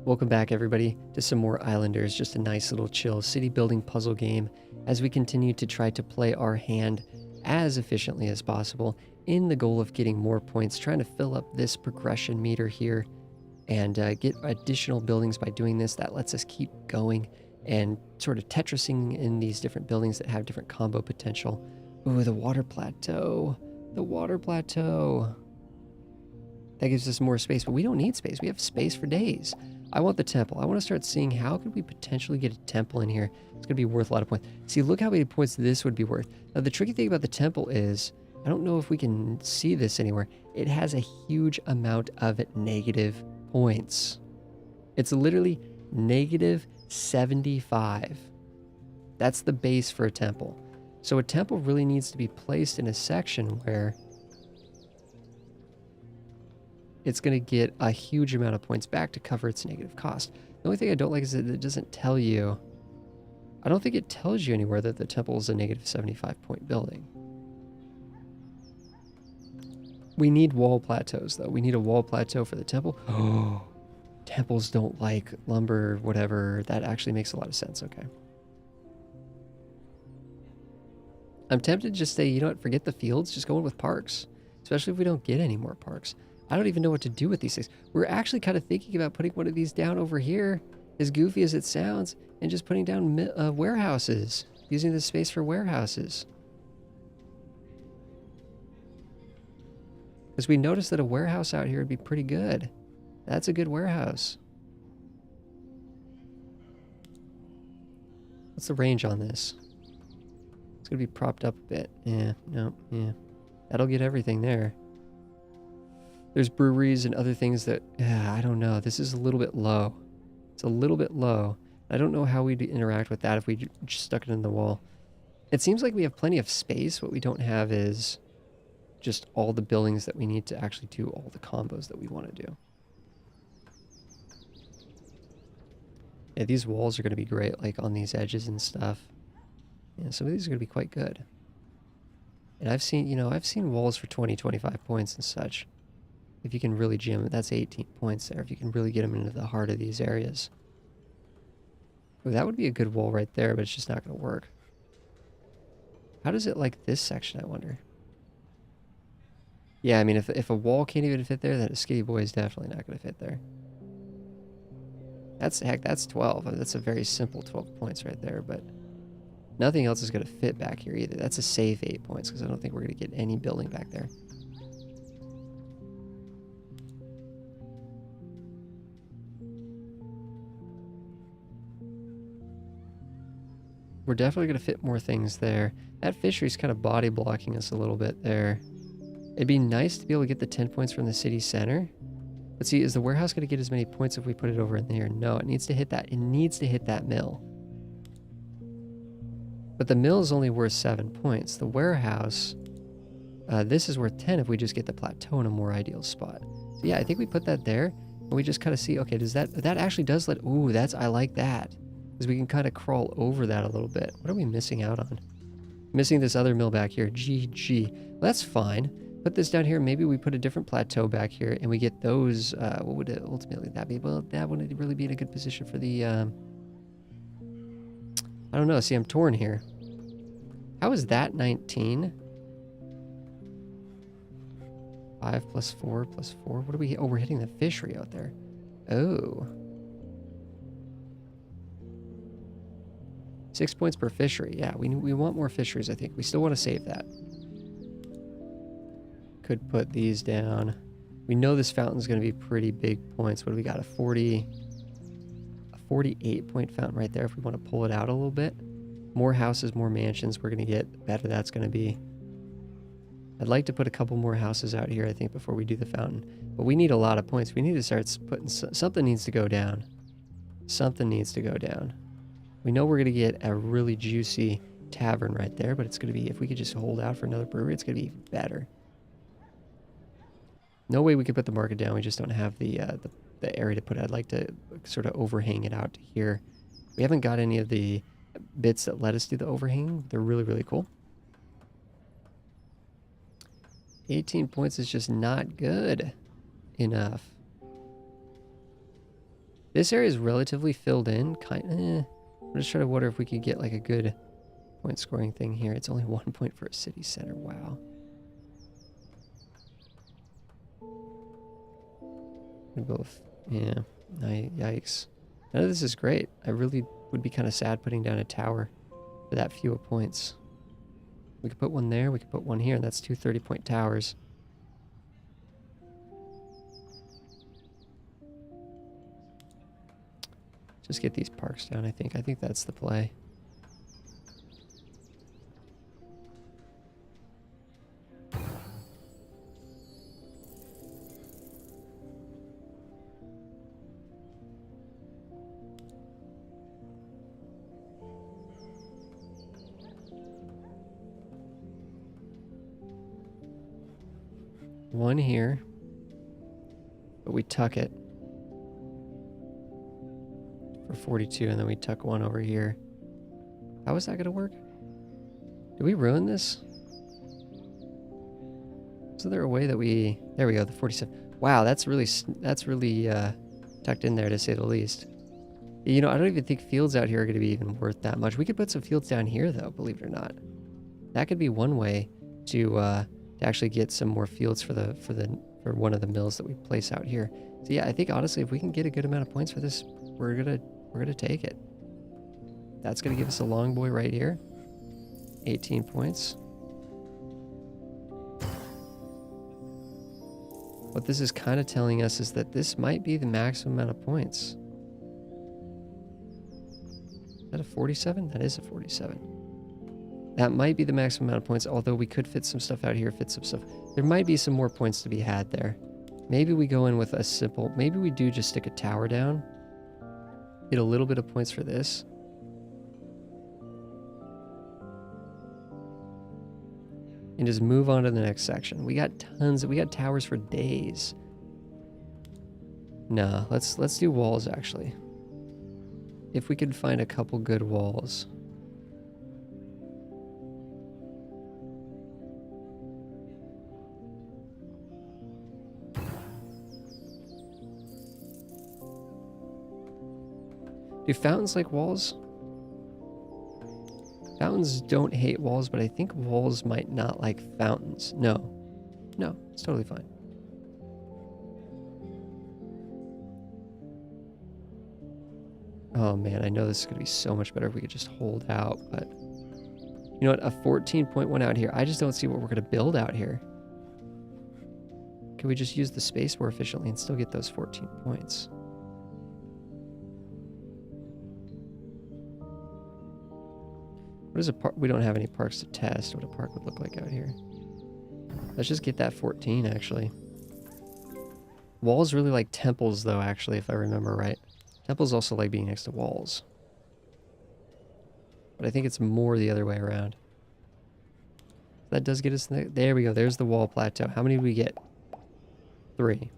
Welcome back, everybody, to some more Islanders. Just a nice little chill city building puzzle game as we continue to try to play our hand as efficiently as possible in the goal of getting more points, trying to fill up this progression meter here and get additional buildings by doing this. That lets us keep going and sort of Tetrising in these different buildings that have different combo potential. Ooh, the water plateau. The water plateau. That gives us more space, but we don't need space. We have space for days. I want the temple. I want to start seeing how could we potentially get a temple in here. It's going to be worth a lot of points. See, look how many points this would be worth. Now, the tricky thing about the temple is, I don't know if we can see this anywhere. It has a huge amount of negative points. It's literally negative 75. That's the base for a temple. So a temple really needs to be placed in a section where it's going to get a huge amount of points back to cover its negative cost. The only thing I don't like is that it doesn't tell you. I don't think it tells you anywhere that the temple is a negative 75 point building. We need wall plateaus, though. We need a wall plateau for the temple. Oh, temples don't like lumber, whatever. That actually makes a lot of sense. Okay. I'm tempted to just say, you know what, forget the fields, just go in with parks, especially if we don't get any more parks. I don't even know what to do with these things. We're actually kind of thinking about putting one of these down over here, as goofy as it sounds, and just putting down warehouses, using this space for warehouses. Because we noticed that a warehouse out here would be pretty good. That's a good warehouse. What's the range on this? It's going to be propped up a bit. Yeah, no, yeah. That'll get everything there. There's breweries and other things that, I don't know. This is a little bit low. It's a little bit low. I don't know how we'd interact with that if we just stuck it in the wall. It seems like we have plenty of space. What we don't have is just all the buildings that we need to actually do all the combos that we want to do. Yeah, these walls are going to be great, like on these edges and stuff. Yeah, some of these are going to be quite good. And I've seen walls for 20, 25 points and such. If you can really jam it, that's 18 points there. If you can really get them into the heart of these areas. Well, that would be a good wall right there, but it's just not going to work. How does it like this section, I wonder? Yeah, I mean, if a wall can't even fit there, then a skinny boy is definitely not going to fit there. That's 12. That's a very simple 12 points right there, but nothing else is going to fit back here either. That's a safe 8 points because I don't think we're going to get any building back there. We're definitely going to fit more things there. That fishery's kind of body blocking us a little bit there. It'd be nice to be able to get the 10 points from the city center. But see, is the warehouse going to get as many points if we put it over in there? No, it needs to hit that. It needs to hit that mill. But the mill is only worth 7 points. The warehouse, this is worth 10 if we just get the plateau in a more ideal spot. So yeah, I think we put that there. And we just kind of see, okay, does that actually does let, ooh, I like that. Because we can kind of crawl over that a little bit. What are we missing out on? Missing this other mill back here. GG. Well, that's fine. Put this down here. Maybe we put a different plateau back here and we get those. What would it ultimately that be? Well, that wouldn't really be in a good position for the... I don't know. See, I'm torn here. How is that 19? 5 plus 4 plus 4. What are we... Oh, we're hitting the fishery out there. Oh. 6 points per fishery. Yeah, we want more fisheries, I think. We still want to save that. Could put these down. We know this fountain's going to be pretty big points. What do we got? A 48 point fountain right there if we want to pull it out a little bit. More houses, more mansions we're going to get, the better that's going to be. I'd like to put a couple more houses out here, I think, before we do the fountain. But we need a lot of points. We need to start putting... Something needs to go down. Something needs to go down. We know we're going to get a really juicy tavern right there, but it's going to be, if we could just hold out for another brewery, it's going to be even better. No way we could put the market down. We just don't have the area to put it. I'd like to sort of overhang it out to here. We haven't got any of the bits that let us do the overhang. They're really, really cool. 18 points is just not good enough. This area is relatively filled in. I'm just trying to wonder if we could get like a good point scoring thing here. It's only 1 point for a city center. Wow. Both. Yeah. Yikes. None of this is great. I really would be kind of sad putting down a tower for that few points. We could put one there. We could put one here. And that's 2 30-point towers. Just get these parks down, I think. I think that's the play. One here, but we tuck it for 42, and then we tuck one over here. How is that going to work? Did we ruin this? Is there a way that we... There we go, the 47. Wow, that's really tucked in there, to say the least. You know, I don't even think fields out here are going to be even worth that much. We could put some fields down here, though, believe it or not. That could be one way to actually get some more fields for one of the mills that we place out here. So yeah, I think honestly, if we can get a good amount of points for this, we're gonna take it. That's gonna give us a long boy right here. 18 points. What this is kind of telling us is that this might be the maximum amount of points. Is that a 47? That is a 47. That might be the maximum amount of points, although we could fit some stuff out here, fit some stuff. There might be some more points to be had there. Maybe we go in with a simple... Maybe we do just stick a tower down. Get a little bit of points for this. And just move on to the next section. We got towers for days. Nah, let's do walls, actually. If we could find a couple good walls... Do fountains like walls? Fountains don't hate walls, but I think walls might not like fountains. No. No, it's totally fine. Oh man, I know this is going to be so much better if we could just hold out, but... You know what, a 14.1 out here. I just don't see what we're going to build out here. Can we just use the space more efficiently and still get those 14 points? What is a park? We don't have any parks to test what a park would look like out here. Let's just get that 14, actually. Walls really like temples, though, actually, if I remember right. Temples also like being next to walls. But I think it's more the other way around. That does get us... There we go. There's the wall plateau. How many do we get? 3. Okay,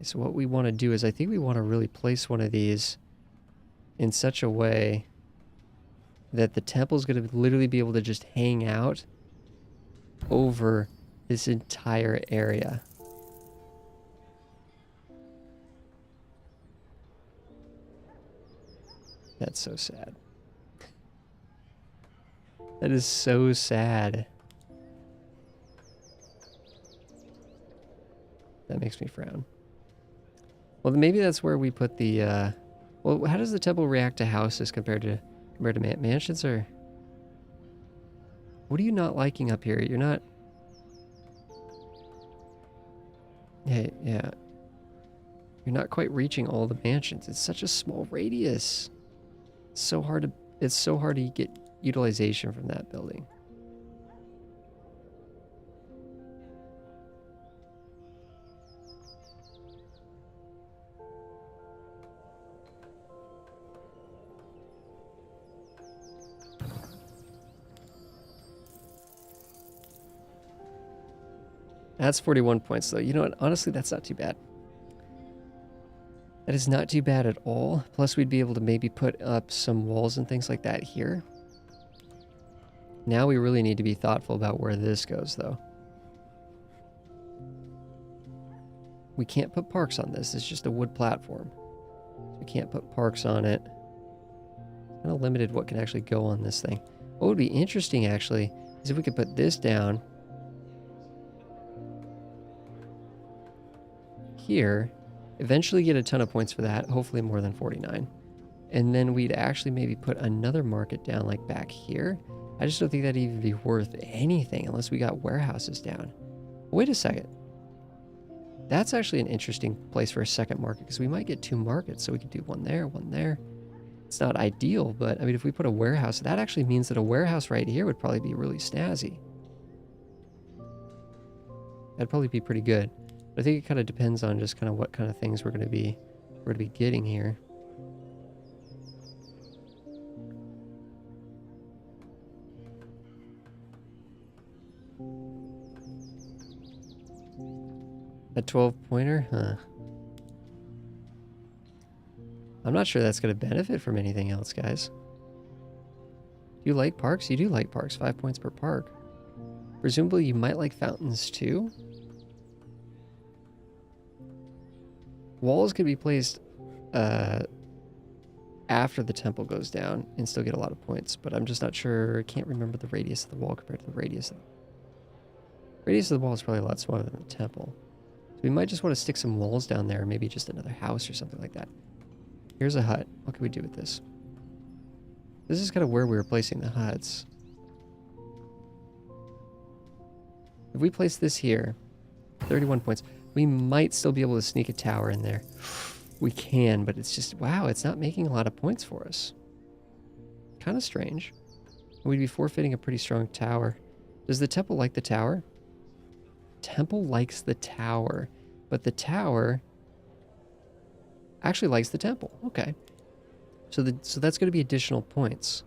so what we want to do is I think we want to really place one of these in such a way... that the temple's going to literally be able to just hang out over this entire area. That's so sad. That is so sad. That makes me frown. Well, maybe that's where we put the... Well, how does the temple react to houses compared to mansions? Or what are you not liking up here? You're not... Hey, yeah. You're not quite reaching all the mansions. It's such a small radius. It's so hard to get utilization from that building. That's 41 points, though. You know what? Honestly, that's not too bad. That is not too bad at all. Plus, we'd be able to maybe put up some walls and things like that here. Now we really need to be thoughtful about where this goes, though. We can't put parks on this. It's just a wood platform. We can't put parks on it. Kind of limited what can actually go on this thing. What would be interesting, actually, is if we could put this down here, eventually get a ton of points for that, hopefully more than 49. And then we'd actually maybe put another market down like back here. I just don't think that'd even be worth anything unless we got warehouses down. Wait a second. That's actually an interesting place for a second market because we might get 2 markets. So we could do one there, one there. It's not ideal, but I mean, if we put a warehouse, that actually means that a warehouse right here would probably be really snazzy. That'd probably be pretty good. But I think it kind of depends on just kind of what kind of things we're going to be getting here. A 12-pointer? Huh. I'm not sure that's going to benefit from anything else, guys. Do you like parks? You do like parks. 5 points per park. Presumably you might like fountains too. Walls could be placed after the temple goes down and still get a lot of points, but I'm just not sure. I can't remember the radius of the wall compared to the radius of the wall is probably a lot smaller than the temple. So we might just want to stick some walls down there, maybe just another house or something like that. Here's a hut. What can we do with this? This is kind of where we were placing the huts. If we place this here, 31 points, we might still be able to sneak a tower in there. We can, but it's just, wow, it's not making a lot of points for us. Kind of strange. We'd be forfeiting a pretty strong tower. Does the temple like the tower? Temple likes the tower, but the tower actually likes the temple. Okay. So that's going to be additional points.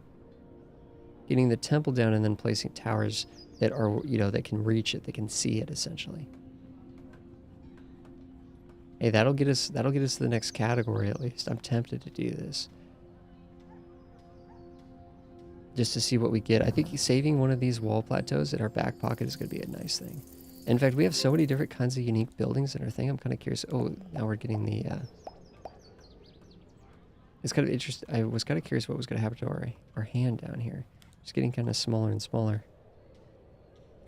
Getting the temple down and then placing towers that are, you know, that can reach it, that can see it essentially. Hey, that'll get us to the next category at least. I'm tempted to do this. Just to see what we get. I think saving one of these wall plateaus in our back pocket is going to be a nice thing. In fact, we have so many different kinds of unique buildings in our thing. I'm kind of curious. Oh, now we're getting the... It's kind of interesting. I was kind of curious what was going to happen to our hand down here. It's getting kind of smaller and smaller.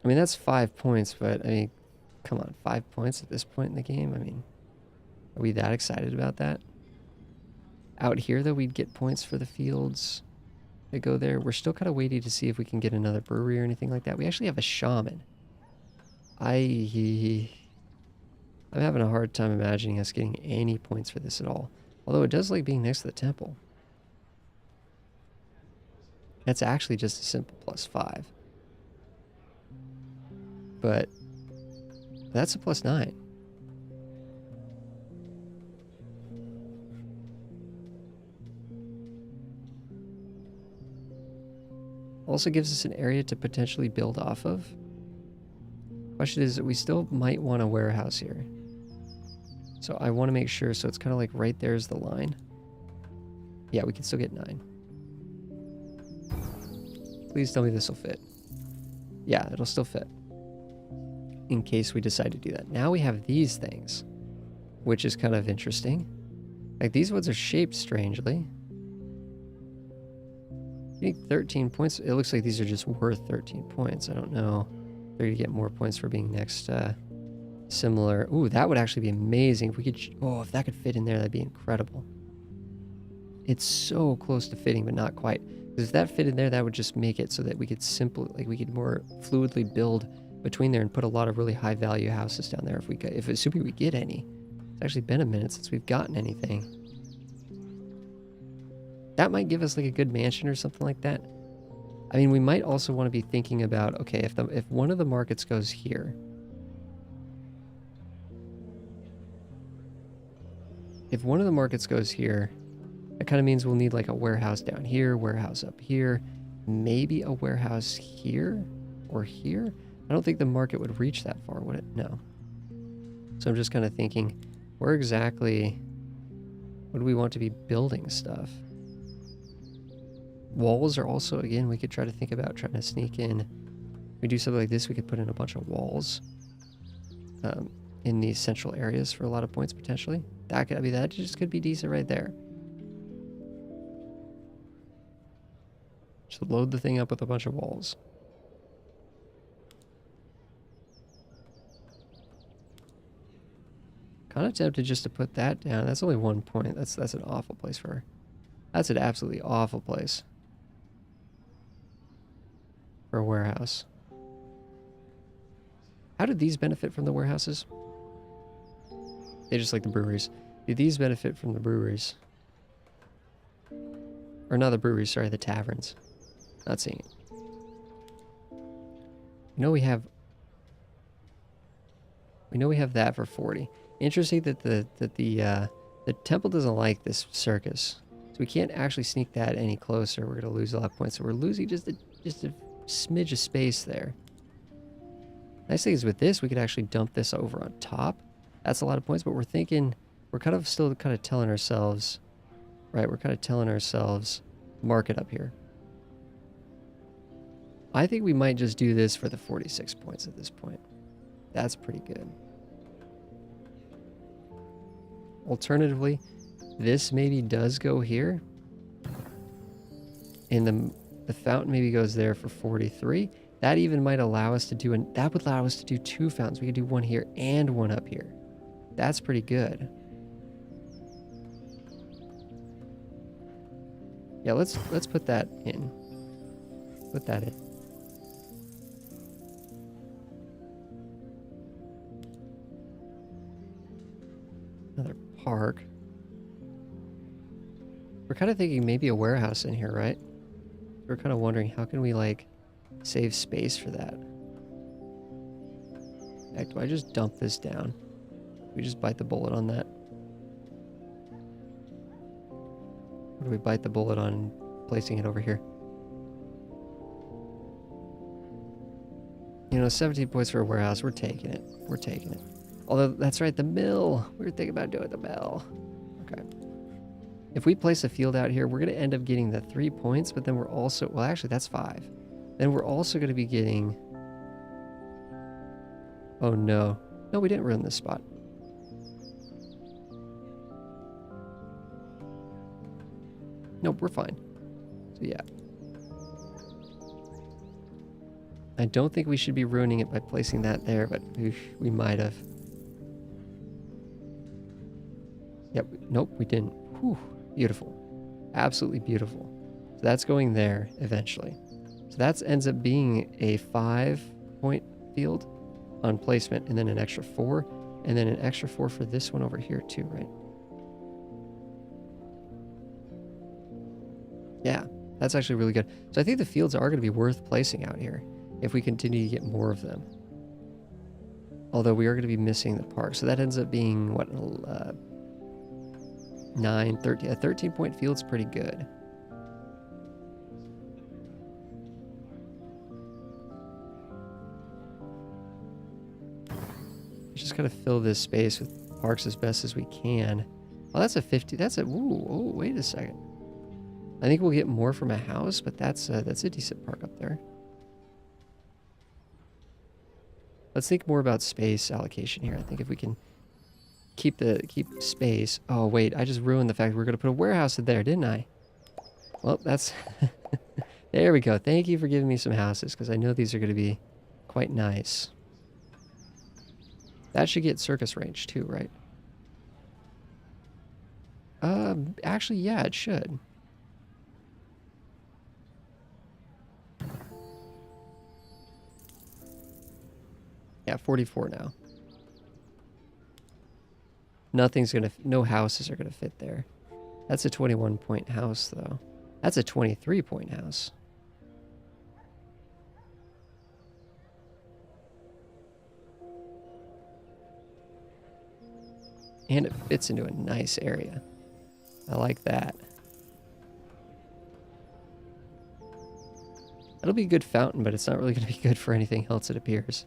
I mean, that's 5 points, but I mean, come on, 5 points at this point in the game? I mean, are we that excited about that? Out here, though, we'd get points for the fields that go there. We're still kind of waiting to see if we can get another brewery or anything like that. We actually have a shaman. I'm having a hard time imagining us getting any points for this at all. Although it does like being next to the temple. That's actually just a simple +5. But that's a +9. Also gives us an area to potentially build off of. Question is that we still might want a warehouse here. So I want to make sure, so it's kind of like right there's the line. Yeah, we can still get 9. Please tell me this will fit. Yeah, it'll still fit. In case we decide to do that. Now we have these things, which is kind of interesting. Like these ones are shaped strangely. You need 13 points. It looks like these are just worth 13 points. I don't know. They're going to get more points for being next similar. Ooh, that would actually be amazing. If we could, oh, if that could fit in there, that'd be incredible. It's so close to fitting, but not quite. Because if that fit in there, that would just make it so that we could simply, like we could more fluidly build between there and put a lot of really high value houses down there if assuming we get any. It's actually been a minute since we've gotten anything. That might give us like a good mansion or something like that. I mean, we might also want to be thinking about, okay, if one of the markets goes here, that kind of means we'll need like a warehouse down here, warehouse up here, maybe a warehouse here or here. I don't think the market would reach that far, would it? No. So I'm just kind of thinking, where exactly would we want to be building stuff? Walls are also, again, we could try to think about trying to sneak in. If we do something like this, we could put in a bunch of walls in these central areas for a lot of points potentially. That could, I mean, that just could be decent right there. Just load the thing up with a bunch of walls. Kind of tempted just to put that down. That's only 1 point. That's an awful place for her. That's an absolutely awful place for a warehouse. How did these benefit from the warehouses? They just like the breweries. Do these benefit from the breweries? Or not the breweries, sorry, the taverns. Not seeing it. We know we have that for 40. Interesting that the temple doesn't like this circus. So we can't actually sneak that any closer. We're going to lose a lot of points. So we're losing just a smidge of space there. Nice thing is with this, we could actually dump this over on top. That's a lot of points, but we're thinking, we're kind of still kind of telling ourselves, right? We're kind of telling ourselves, mark it up here. I think we might just do this for the 46 points at this point. That's pretty good. Alternatively, this maybe does go here. And the fountain maybe goes there for 43. That even might allow us to do, that would allow us to do 2 fountains. We could do one here and one up here. That's pretty good. Yeah, let's put that in. Put that in. Another park. We're kind of thinking maybe a warehouse in here, right? We're kind of wondering how can we like save space for that. Heck, do I just dump this down? We just bite the bullet on that. Or do we bite the bullet on placing it over here? You know, 17 points for a warehouse. We're taking it. We're taking it. Although, that's right, the mill. We were thinking about doing the mill. Okay. If we place a field out here, we're going to end up getting the 3 points, but then we're also... Well, actually, that's 5. Then we're also going to be getting... Oh, no. No, we didn't ruin this spot. Nope, we're fine. So, yeah. I don't think we should be ruining it by placing that there, but we might have. Yep, nope, we didn't. Whew, beautiful. Absolutely beautiful. So that's going there eventually. So that ends up being a 5-point field on placement, and then an extra 4, and then an extra 4 for this one over here too, right? Yeah, that's actually really good. So I think the fields are going to be worth placing out here if we continue to get more of them. Although we are going to be missing the park. So that ends up being, what, 9, 13. A 13-point field's pretty good. Just got to fill this space with parks as best as we can. Well, that's a 50. That's a... Ooh, oh, wait a second. I think we'll get more from a house, but that's a decent park up there. Let's think more about space allocation here. I think if we can keep space. Oh wait, I just ruined the fact we're gonna put a warehouse in there, didn't I? Well, that's there we go. Thank you for giving me some houses, because I know these are gonna be quite nice. That should get circus range too, right? Actually, yeah, it should. Yeah, 44 now. No houses are gonna fit there. That's a 21-point house, though. That's a 23-point house. And it fits into a nice area. I like that. That'll be a good fountain, but it's not really gonna be good for anything else, it appears.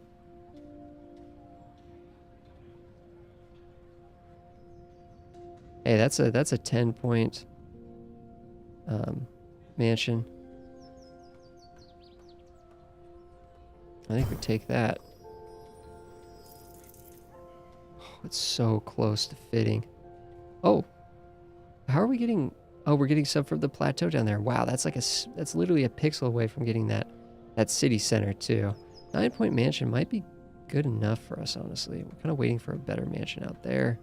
Hey, that's a 10-point mansion. I think we take that. Oh, it's so close to fitting. Oh, how are we getting... Oh, we're getting some from the plateau down there. Wow, that's like that's literally a pixel away from getting that city center too. 9-point mansion might be good enough for us, honestly. We're kind of waiting for a better mansion out there.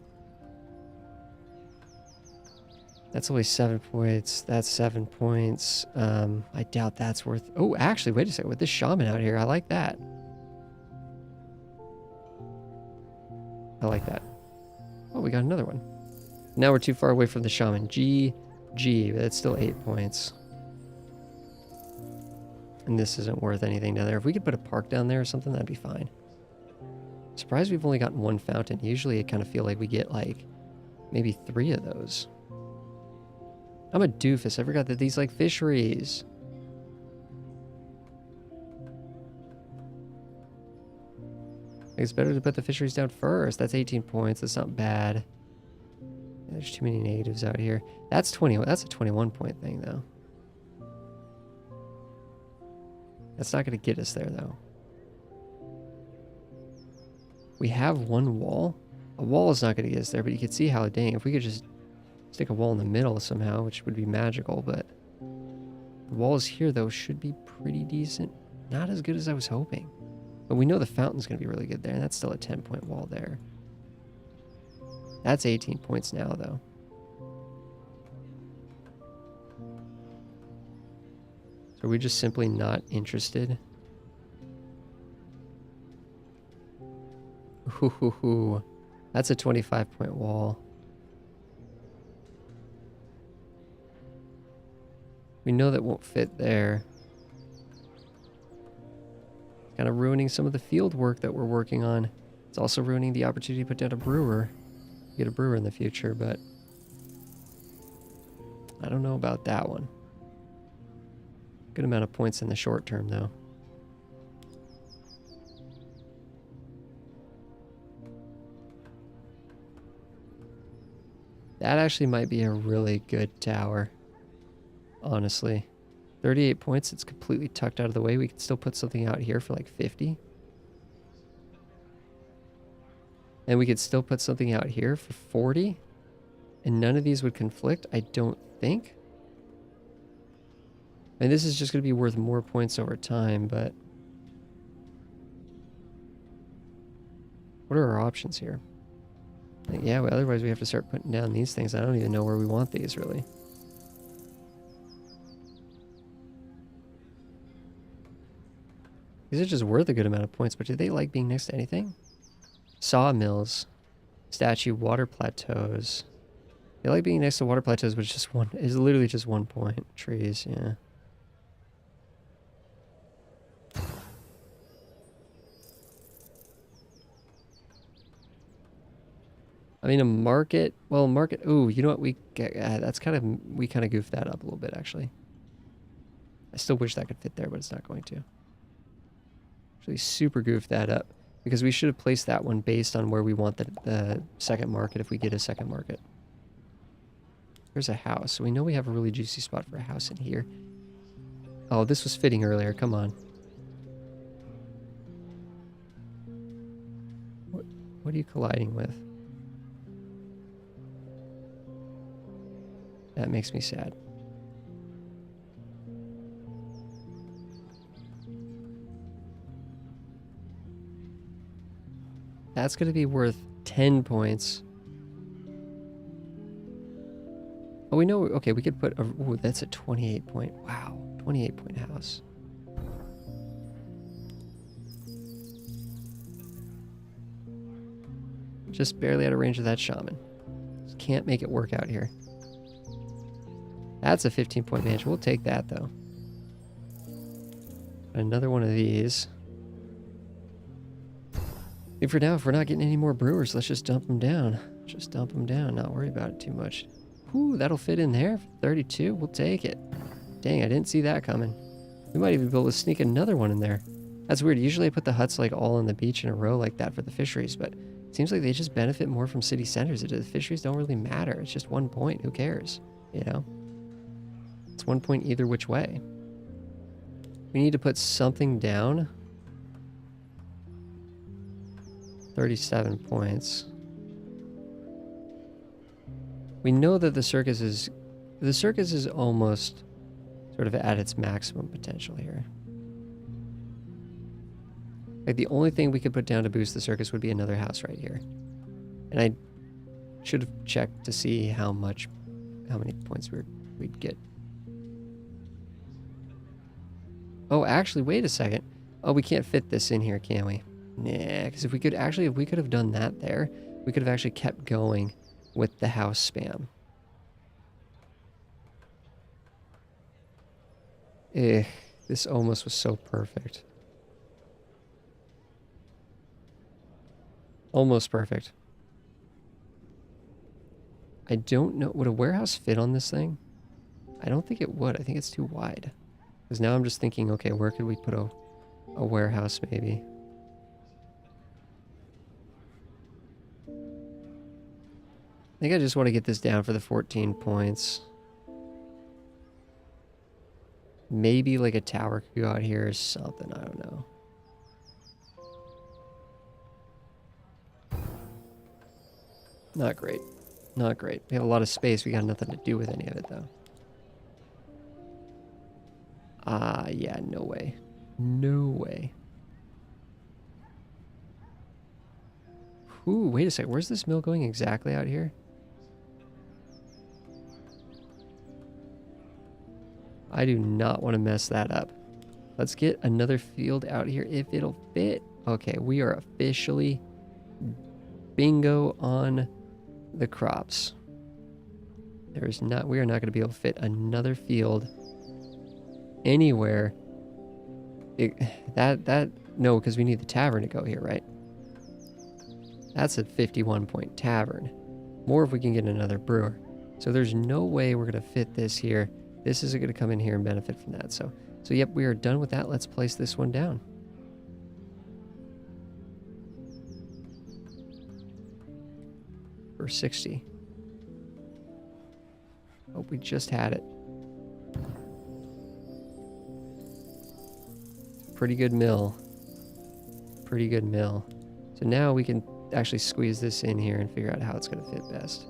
That's only 7 points. That's 7 points. I doubt that's worth... Oh, actually, wait a second. With this shaman out here, I like that. I like that. Oh, we got another one. Now we're too far away from the shaman. GG, but it's still 8 points. And this isn't worth anything down there. If we could put a park down there or something, that'd be fine. Surprised we've only gotten one fountain. Usually I kind of feel like we get like maybe 3 of those. I'm a doofus. I forgot that these like fisheries. It's better to put the fisheries down first. That's 18 points. That's not bad. There's too many negatives out here. That's 20. That's a 21 point thing though. That's not going to get us there though. We have one wall. A wall is not going to get us there, but you can see how, dang, if we could just stick a wall in the middle somehow, which would be magical, but the walls here though should be pretty decent. Not as good as I was hoping. But we know the fountain's going to be really good there, and that's still a 10-point wall there. That's 18 points now, though. So are we just simply not interested? Ooh, that's a 25-point wall. We know that won't fit there. Kind of ruining some of the field work that we're working on. It's also ruining the opportunity to put down a brewer. Get a brewer in the future, but I don't know about that one. Good amount of points in the short term, though. That actually might be a really good tower, honestly. 38 points, it's completely tucked out of the way. We could still put something out here for like 50. And we could still put something out here for 40. And none of these would conflict, I don't think. And this is just going to be worth more points over time, but... what are our options here? Yeah, well, otherwise we have to start putting down these things. I don't even know where we want these, really. These are just worth a good amount of points, but do they like being next to anything? Sawmills, statue, water plateaus. They like being next to water plateaus, but it's just one. It's literally just 1 point. Trees, yeah. I mean, a market. Well, market. Ooh, you know what? We get. That's kind of. We kind of goofed that up a little bit, actually. I still wish that could fit there, but it's not going to. Actually, super goofed that up. Because we should have placed that one based on where we want the second market if we get a second market. There's a house. So we know we have a really juicy spot for a house in here. Oh, this was fitting earlier. Come on. What are you colliding with? That makes me sad. That's going to be worth 10 points. Oh, we know... okay, we could put... ooh, that's a 28 point... wow. 28 point house. Just barely out of range of that shaman. Just can't make it work out here. That's a 15 point mansion. We'll take that, though. Another one of these. And for now, if we're not getting any more brewers, let's just dump them down. Just dump them down, not worry about it too much. Whew, that'll fit in there. 32, we'll take it. Dang, I didn't see that coming. We might even be able to sneak another one in there. That's weird. Usually I put the huts like all on the beach in a row like that for the fisheries, but it seems like they just benefit more from city centers. The fisheries don't really matter. It's just 1 point. Who cares? You know? It's 1 point either which way. We need to put something down. 37 points. We know that the circus is almost sort of at its maximum potential here. Like, the only thing we could put down to boost the circus would be another house right here. And I should have checked to see how many points we'd get. Oh, actually, wait a second. Oh, we can't fit this in here, can we? Nah, because if we could have done that there, we could have actually kept going with the house spam. This almost was so perfect. Almost perfect. I don't know. Would a warehouse fit on this thing? I don't think it would. I think it's too wide. Because now I'm just thinking, okay, where could we put a warehouse maybe? I think I just want to get this down for the 14 points. Maybe like a tower could go out here or something. I don't know. Not great. Not great. We have a lot of space. We got nothing to do with any of it, though. Yeah, no way. No way. Ooh, wait a second. Where's this mill going exactly out here? I do not want to mess that up. Let's get another field out here if it'll fit. Okay, we are officially bingo on the crops. We are not going to be able to fit another field anywhere. No, because we need the tavern to go here, right? That's a 51-point tavern. More if we can get another brewer. So there's no way we're going to fit this here. This isn't going to come in here and benefit from that. So yep, we are done with that. Let's place this one down. For 60. Oh, we just had it. Pretty good mill. Pretty good mill. So now we can actually squeeze this in here and figure out how it's going to fit best.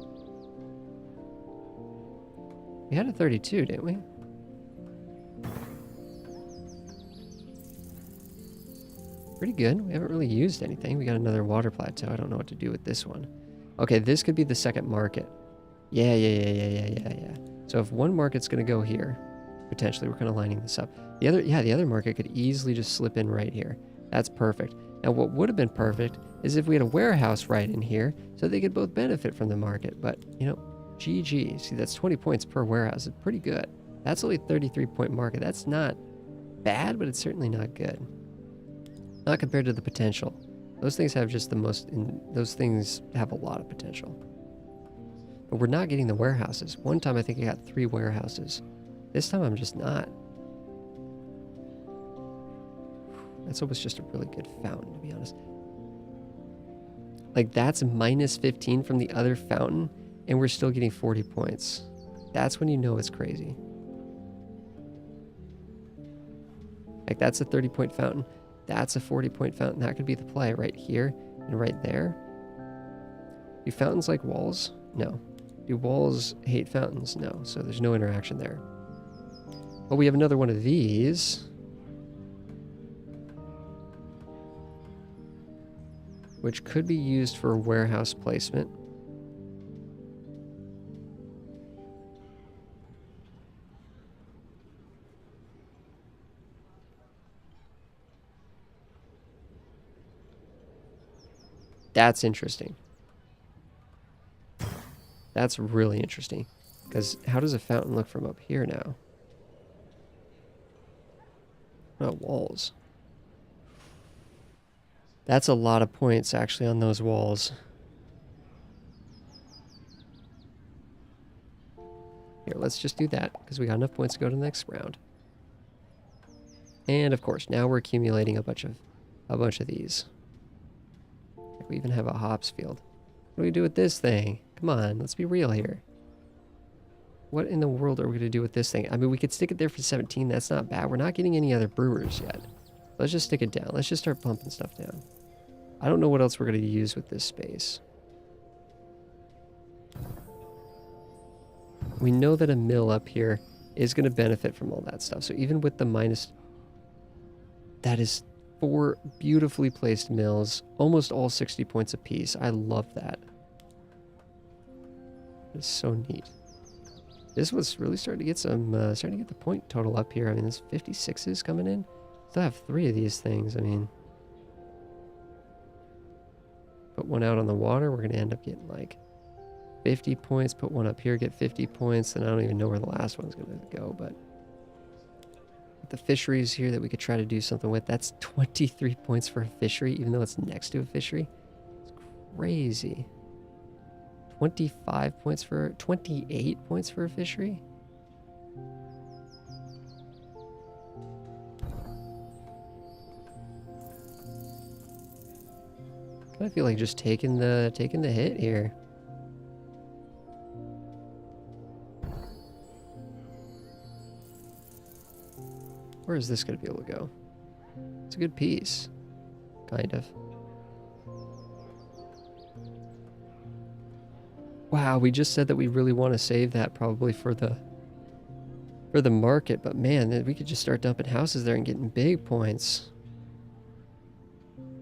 We had a 32, didn't we? Pretty good. We haven't really used anything. We got another water plateau. I don't know what to do with this one. Okay, this could be the second market. Yeah. So if one market's going to go here, potentially, we're kind of lining this up. The other market could easily just slip in right here. That's perfect. Now, what would have been perfect is if we had a warehouse right in here, so they could both benefit from the market. But, you know, GG. See, that's 20 points per warehouse. It's pretty good. That's only 33-point market. That's not bad, but it's certainly not good. Not compared to the potential. Those things have just the most... those things have a lot of potential. But we're not getting the warehouses. One time I think I got 3 warehouses. This time I'm just not. That's almost just a really good fountain, to be honest. Like, that's minus 15 from the other fountain, and we're still getting 40 points. That's when you know it's crazy. Like, that's a 30-point fountain. That's a 40-point fountain. That could be the play right here and right there. Do fountains like walls? No. Do walls hate fountains? No. So there's no interaction there. But we have another one of these. Which could be used for warehouse placement. That's interesting. That's really interesting. Because how does a fountain look from up here now? Not walls. That's a lot of points, actually, on those walls. Here, let's just do that, because we got enough points to go to the next round. And, of course, now we're accumulating a bunch of these. We even have a hops field. What do we do with this thing? Come on, let's be real here. What in the world are we going to do with this thing? I mean, we could stick it there for 17. That's not bad. We're not getting any other brewers yet. Let's just stick it down. Let's just start pumping stuff down. I don't know what else we're going to use with this space. We know that a mill up here is going to benefit from all that stuff. So even with the minus, that is 4 beautifully placed mills, almost all 60 points apiece. I love that. It's so neat. This was really starting to get some, starting to get the point total up here. I mean, there's 56s coming in. Still have 3 of these things. I mean, put one out on the water, we're going to end up getting like 50 points. Put one up here, get 50 points. And I don't even know where the last one's going to go, but the fisheries here that we could try to do something with. That's 23 points for a fishery, even though it's next to a fishery. It's crazy. 28 points for a fishery. I feel like just taking the hit here. Where is this going to be able to go? It's a good piece. Kind of. Wow, we just said that we really want to save that probably for the market, but man, we could just start dumping houses there and getting big points.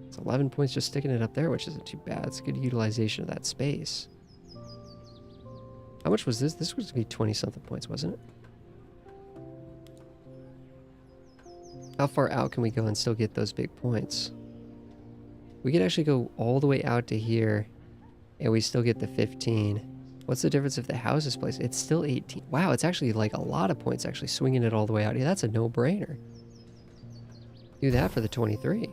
It's 11 points just sticking it up there, which isn't too bad. It's a good utilization of that space. How much was this? This was going to be 20-something points, wasn't it? How far out can we go and still get those big points? We could actually go all the way out to here, and we still get the 15. What's the difference if the house is placed? It's still 18. Wow, it's actually like a lot of points actually swinging it all the way out here. That's a no-brainer. Do that for the 23.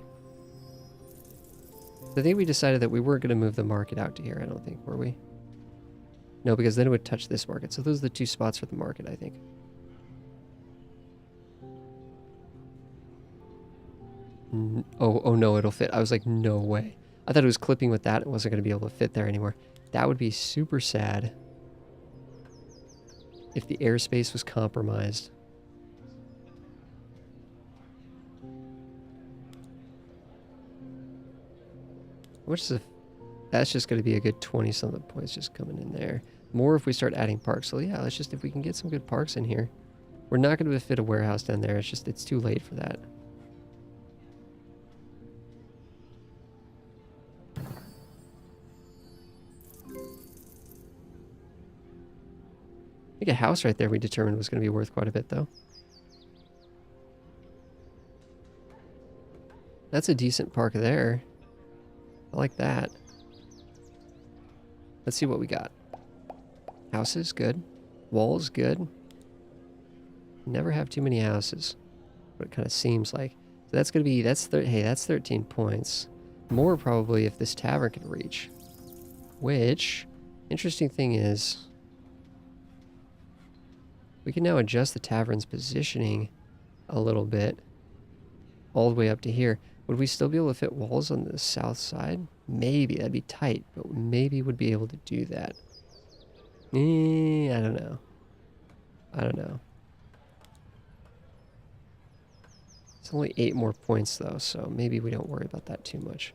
I think we decided that we weren't going to move the market out to here, I don't think, were we? No, because then it would touch this market. So those are the 2 spots for the market, I think. Oh no, it'll fit. I was like, no way. I thought it was clipping with that. It wasn't going to be able to fit there anymore. That would be super sad if the airspace was compromised. That's just going to be a good 20-something points just coming in there. More if we start adding parks. So yeah, let's just, if we can get some good parks in here. We're not going to fit a warehouse down there. It's too late for that. I think a house right there we determined was going to be worth quite a bit, though. That's a decent park there. I like that. Let's see what we got. Houses, good. Walls, good. Never have too many houses. What it kind of seems like. So that's going to be, hey, that's 13 points. More probably if this tavern can reach. Which, interesting thing is, we can now adjust the tavern's positioning a little bit. All the way up to here. Would we still be able to fit walls on the south side? Maybe. That'd be tight, but maybe would be able to do that. I don't know. I don't know. It's only 8 more points, though, so maybe we don't worry about that too much.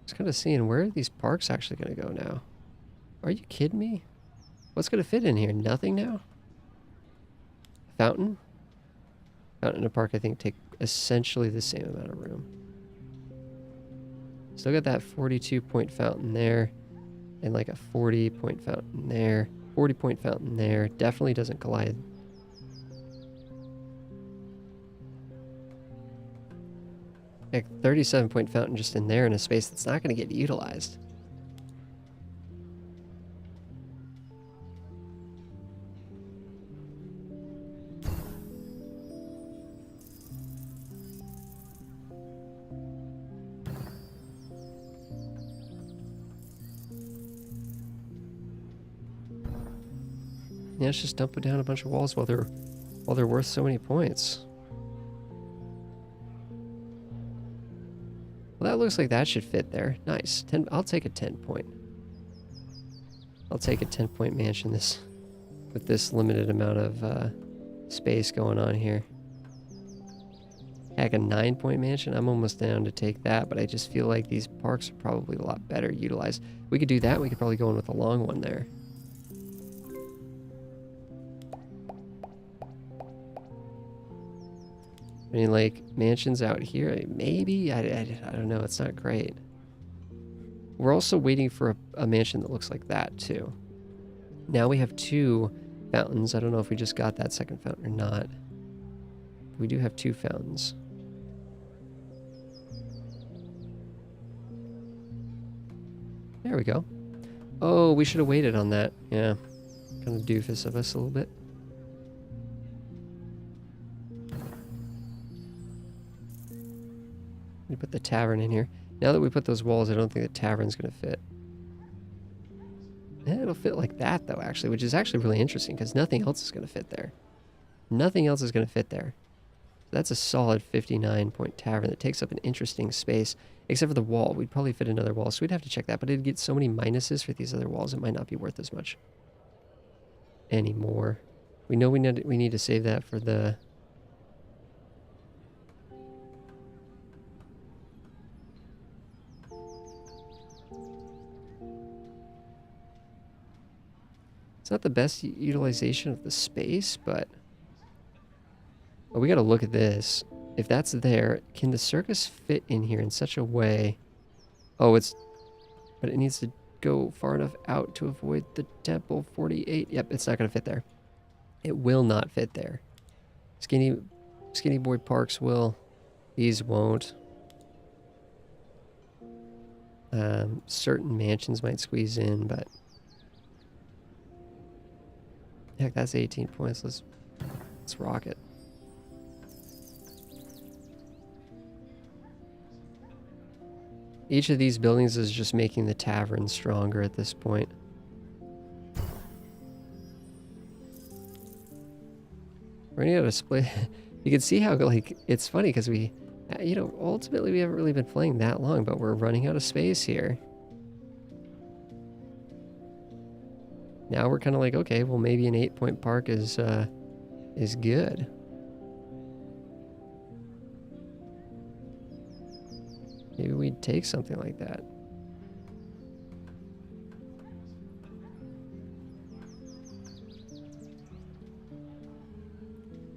Just kind of seeing, where are these parks actually going to go now? Are you kidding me? What's going to fit in here? Nothing now? Fountain? Fountain and a park, I think, take essentially the same amount of room. Still got that 42-point fountain there. And like a 40-point fountain there. 40-point fountain there. Definitely doesn't collide. Like 37-point fountain just in there in a space that's not going to get utilized. Yeah, let's just dump it down a bunch of walls while they're worth so many points. Well, that looks like that should fit there. Nice. I'll take a 10-point. I'll take a 10-point mansion with this limited amount of space going on here. Heck, a 9-point mansion, I'm almost down to take that, but I just feel like these parks are probably a lot better utilized. We could do that. We could probably go in with a long one there. I mean, like, mansions out here, maybe? I don't know. It's not great. We're also waiting for a mansion that looks like that, too. Now we have 2 fountains. I don't know if we just got that second fountain or not. We do have 2 fountains. There we go. Oh, we should have waited on that. Yeah. Kind of doofus of us a little bit. We put the tavern in here. Now that we put those walls, I don't think the tavern's going to fit. It'll fit like that, though, actually, which is actually really interesting because nothing else is going to fit there. Nothing else is going to fit there. That's a solid 59-point tavern that takes up an interesting space, except for the wall. We'd probably fit another wall, so we'd have to check that. But it'd get so many minuses for these other walls, it might not be worth as much anymore. We know we need to save that for the... It's not the best utilization of the space, but... Oh, we got to look at this. If that's there, can the circus fit in here in such a way... Oh, it's... But it needs to go far enough out to avoid the temple. 48. Yep, it's not going to fit there. It will not fit there. Skinny boy parks will. These won't. Certain mansions might squeeze in, but... Heck, that's 18 points. Let's rock it. Each of these buildings is just making the tavern stronger at this point. Running out of split. You can see how, like, it's funny because we, you know, ultimately we haven't really been playing that long, but we're running out of space here. Now we're kind of like, okay, well, maybe an 8-point park is good. Maybe we'd take something like that.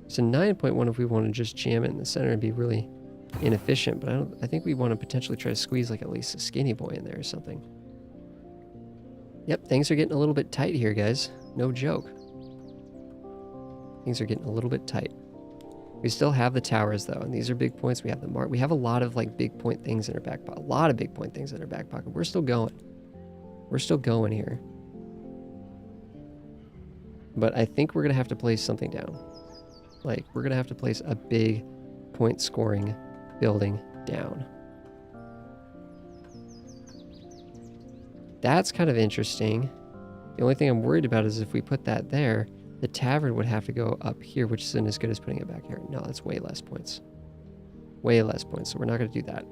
It's a 9.1 if we want to just jam it in the center and be really inefficient, but I think we want to potentially try to squeeze like at least a skinny boy in there or something. Yep, things are getting a little bit tight here, guys. No joke. Things are getting a little bit tight. We still have the towers, though, and these are big points. We have the mark. We have a lot of, like, big point things in our back pocket. A lot of big point things in our back pocket. We're still going. We're still going here. But I think we're going to have to place something down. Like, we're going to have to place a big point scoring building down. That's kind of interesting. The only thing I'm worried about is if we put that there, the tavern would have to go up here, which isn't as good as putting it back here. No, that's way less points. Way less points, so we're not going to do that.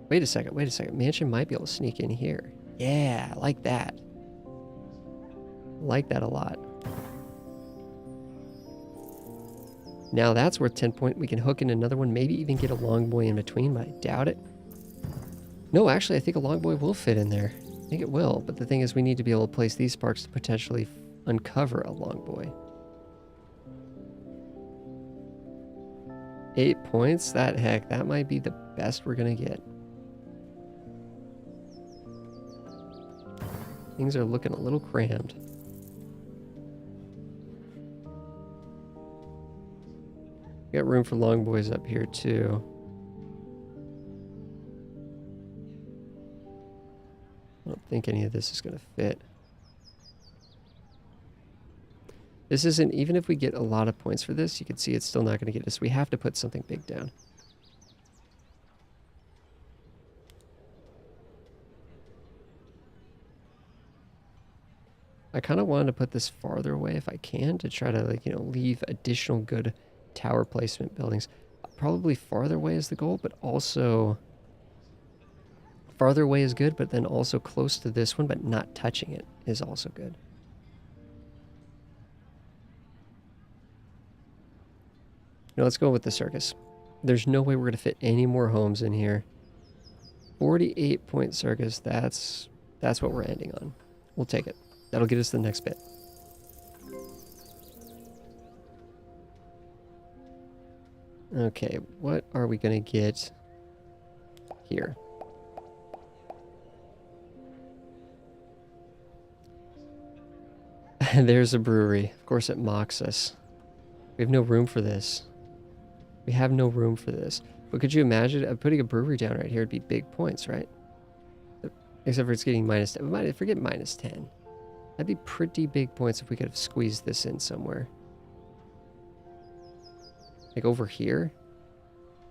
Wait a second, wait a second. Mansion might be able to sneak in here. Yeah, I like that. I like that a lot. Now that's worth 10 points. We can hook in another one, maybe even get a long boy in between, but I doubt it. No, actually, I think a long boy will fit in there. I think it will, but the thing is we need to be able to place these sparks to potentially uncover a long boy. 8 points? That might be the best we're going to get. Things are looking a little crammed. We got room for long boys up here too. I don't think any of this is going to fit. This isn't, even if we get a lot of points for this, you can see it's still not going to get us. We have to put something big down. I kind of wanted to put this farther away if I can to try to, like, you know, leave additional good tower placement buildings. Probably farther away is the goal, but also Farther away is good, but then also close to this one, but not touching it is also good. Now let's go with the circus. There's no way we're going to fit any more homes in here. 48-point circus, that's what we're ending on. We'll take it. That'll get us the next bit. Okay, what are we going to get here? There's a brewery. Of course it mocks us. We have no room for this. We have no room for this. But could you imagine putting a brewery down right here? It'd be big points, right? Except for it's getting minus 10. Forget minus 10. That'd be pretty big points if we could have squeezed this in somewhere. Like over here?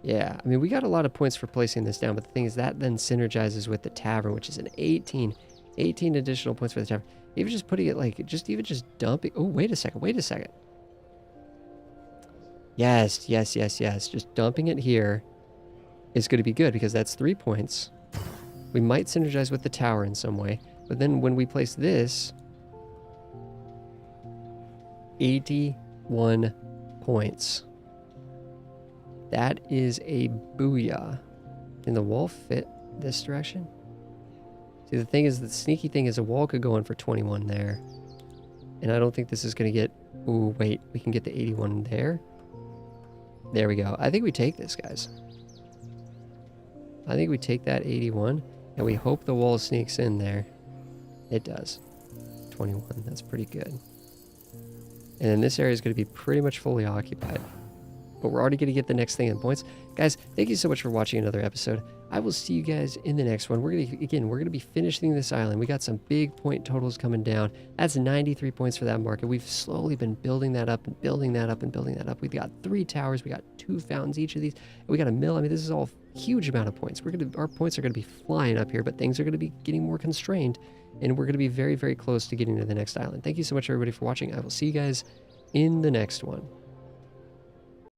Yeah, I mean, we got a lot of points for placing this down, but the thing is that then synergizes with the tavern, which is an 18 additional points for the tavern. Even just putting it like, even just dumping. Oh, wait a second. Yes. Just dumping it here is going to be good because that's 3 points. We might synergize with the tower in some way, but then when we place this, 81 points. That is a booyah. Can the wall fit this direction? See, the thing is, the sneaky thing is a wall could go in for 21 there. And I don't think this is going to get... Ooh, wait. We can get the 81 there. There we go. I think we take this, guys. I think we take that 81, and we hope the wall sneaks in there. It does. 21. That's pretty good. And then this area is going to be pretty much fully occupied. But we're already going to get the next thing in points. Guys, thank you so much for watching another episode. I will see you guys in the next one. We're going to be finishing this island. We got some big point totals coming down. That's 93 points for that market. We've slowly been building that up and building that up and building that up. We've got 3 towers. We got 2 fountains, each of these. We got a mill. I mean, this is all a huge amount of points. Our points are going to be flying up here, but things are going to be getting more constrained, and we're going to be very, very close to getting to the next island. Thank you so much, everybody, for watching. I will see you guys in the next one.